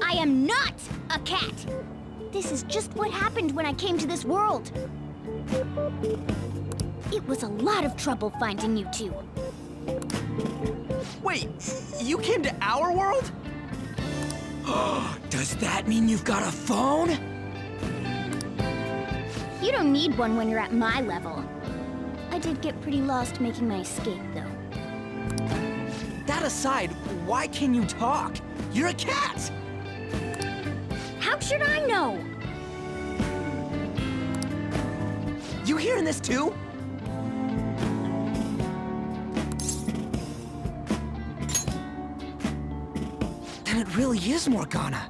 I am not a cat! This is just what happened when I came to this world. It was a lot of trouble finding you two. Wait, you came to our world? Does that mean you've got a phone? You don't need one when you're at my level. I did get pretty lost making my escape, though. That aside, why can you talk? You're a cat! How should I know? You hearing this too? Then it really is Morgana.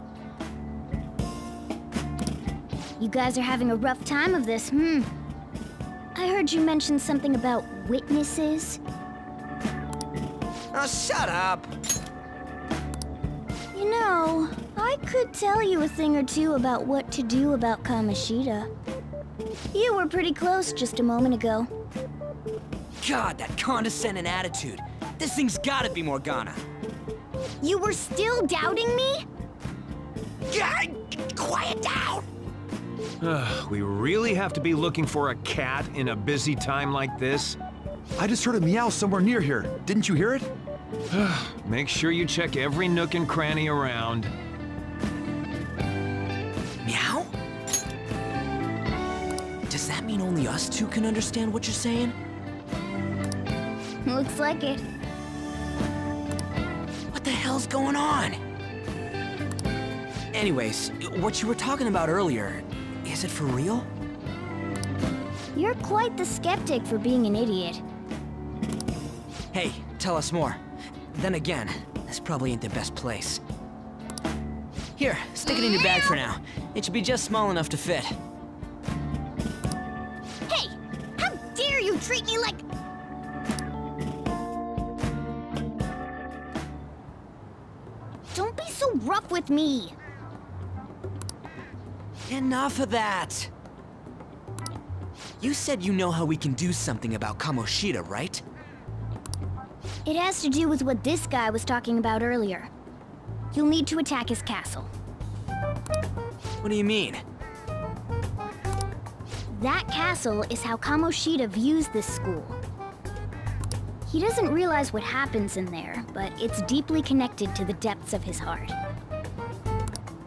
You guys are having a rough time of this, I heard you mention something about witnesses. Oh, shut up! You know, I could tell you a thing or two about what to do about Kamoshida. You were pretty close just a moment ago. God, that condescending attitude. This thing's gotta be Morgana. You were still doubting me? Yeah, quiet down! We really have to be looking for a cat in a busy time like this? I just heard a meow somewhere near here. Didn't you hear it? Make sure you check every nook and cranny around. Meow? Does that mean only us two can understand what you're saying? Looks like it. What the hell's going on? Anyways, what you were talking about earlier, is it for real? You're quite the skeptic for being an idiot. Hey, tell us more. Then again, this probably ain't the best place. Here, stick it in your bag for now. It should be just small enough to fit. Hey! How dare you treat me like... Don't be so rough with me! Enough of that! You said you know how we can do something about Kamoshida, right? It has to do with what this guy was talking about earlier. You'll need to attack his castle. What do you mean? That castle is how Kamoshida views this school. He doesn't realize what happens in there, but it's deeply connected to the depths of his heart.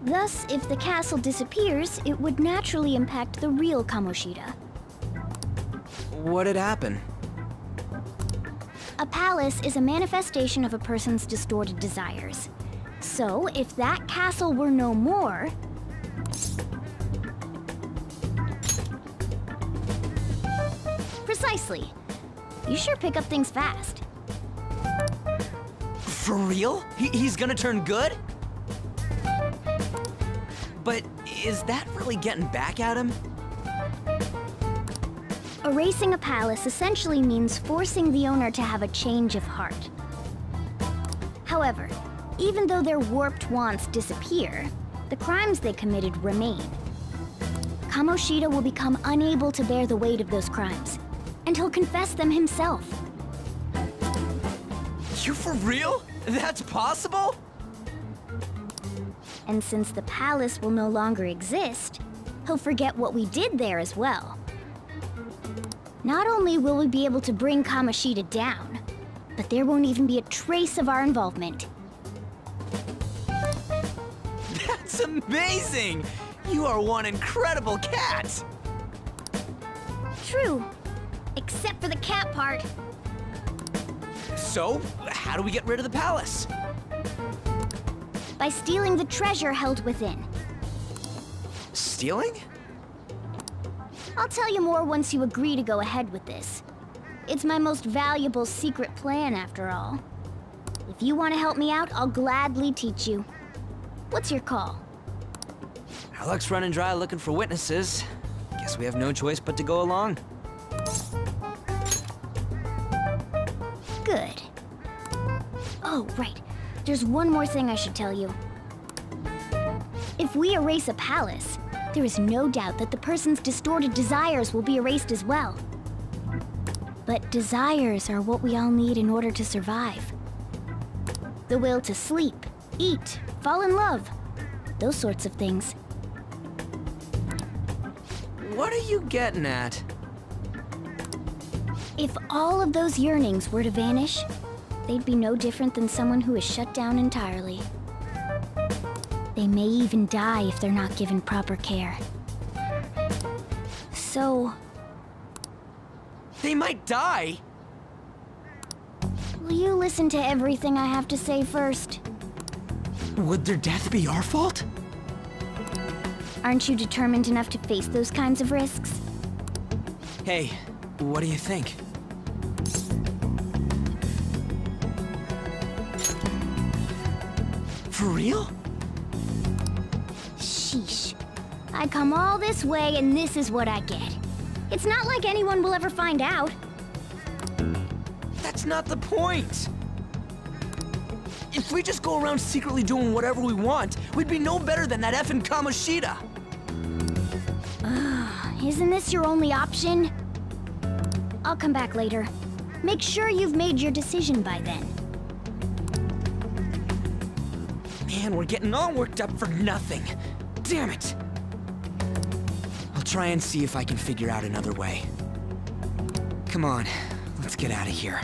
Thus, if the castle disappears, it would naturally impact the real Kamoshida. What'd happen? A palace is a manifestation of a person's distorted desires. So, if that castle were no more... Precisely. You sure pick up things fast. For real? He's gonna turn good? But is that really getting back at him? Erasing a palace essentially means forcing the owner to have a change of heart. However, even though their warped wants disappear, the crimes they committed remain. Kamoshida will become unable to bear the weight of those crimes, and he'll confess them himself. You for real? That's possible? And since the palace will no longer exist, he'll forget what we did there as well. Not only will we be able to bring Kamoshida down, but there won't even be a trace of our involvement. That's amazing! You are one incredible cat! True, except for the cat part. So, how do we get rid of the palace? By stealing the treasure held within. Stealing? I'll tell you more once you agree to go ahead with this. It's my most valuable secret plan, after all. If you want to help me out, I'll gladly teach you. What's your call? Our luck's running dry looking for witnesses. Guess we have no choice but to go along. Good. Oh, right. There's one more thing I should tell you. If we erase a palace, there is no doubt that the person's distorted desires will be erased as well. But desires are what we all need in order to survive. The will to sleep, eat, fall in love, those sorts of things. What are you getting at? If all of those yearnings were to vanish, they'd be no different than someone who is shut down entirely. They may even die if they're not given proper care. So... They might die? will you listen to everything I have to say first? Would their death be our fault? Aren't you determined enough to face those kinds of risks? Hey, what do you think? For real? Sheesh. I come all this way and this is what I get. It's not like anyone will ever find out. That's not the point! If we just go around secretly doing whatever we want, we'd be no better than that effing Kamoshida! Isn't this your only option? I'll come back later. Make sure you've made your decision by then. Man, we're getting all worked up for nothing. Damn it! I'll try and see if I can figure out another way. Come on, let's get out of here.